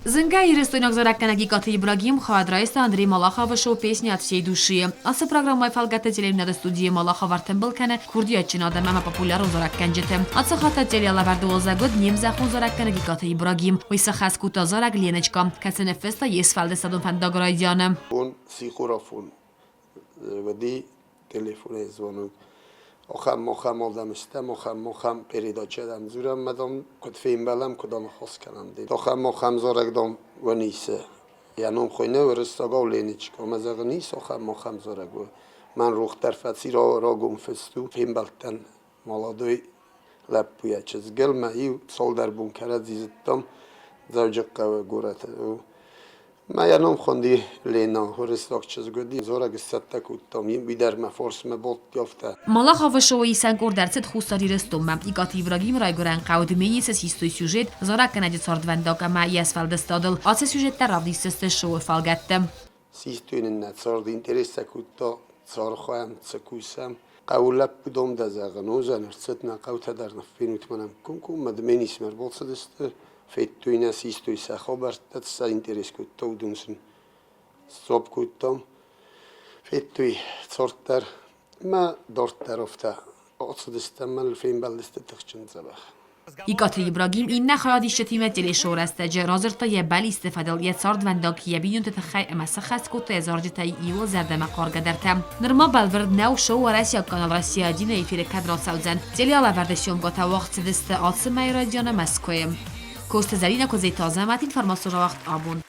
Зынга ирестойнок заракканаги Каты Ибрагим хавадрайста Андрей Малахов шоу песни от всей души. Асы программай фалгата телевизионной студии Малахов артембылкане курдиятчин адамама популяру заракканжете. Асы хата телеалаварду озагод немзахун заракканаги Каты Ибрагим. Ойса хаскута зарак Леночка. Кацене феста есфалде садун фандаграйдяне. Он сихурафун. Веди телефон звонок. مخم آدمسته مخم передача دم زورم مدام کد فیلم بلم کدام خاص کنم دید مخم زارگ دام و نیسه یعنی خوینه و رستاگا و لینیچ که مزاق نیست مخم زارگ و من روخ طرفتی را گم فستو فیلم بلتن مالادوی لب بویا چیز گل ما ایو سال در بونکره دیزدم زوجق و گورت ما یعنی خوندی لینا هرستاک چیز گودی زارگ ستک کودتام بیدر مفارس مباد یافته Малахов шоу исан кордарцет хустари рестомма. И Каты Ибрагим райгоран қаудмени се истой сюжет заракканади сордвандака ма ясфалде стадыл. Аце сюжетта равдистесте шоу фалгатте. Систойнен не цард интереса кудта цар хоям цкусам قولب بدم دزاغن وزن رصتنا قوت در نفين وتمنم كم مدمني سمر بولسدست فيتوينا سيستوي سخبرت تس انتريس كنت تودونسن صوب كنتم فيتوي صورتر ما دورتر افتا اقصدست من الفين بلست تخشن زبخ И Каты Ибрагим инна хаядище тимет шорастеже разырта е бали истефадал е сардвандак е бинунте тхай масахас куте езаржита ио зардема каргадерте. Нырма балверд нау шоу Россия канал Россия 1 эфире кадра саудзан. Телеала вердесион гота вақт десте атсы майрадиана Москве. Коста Зарина козей таза мат информацион вақт абун.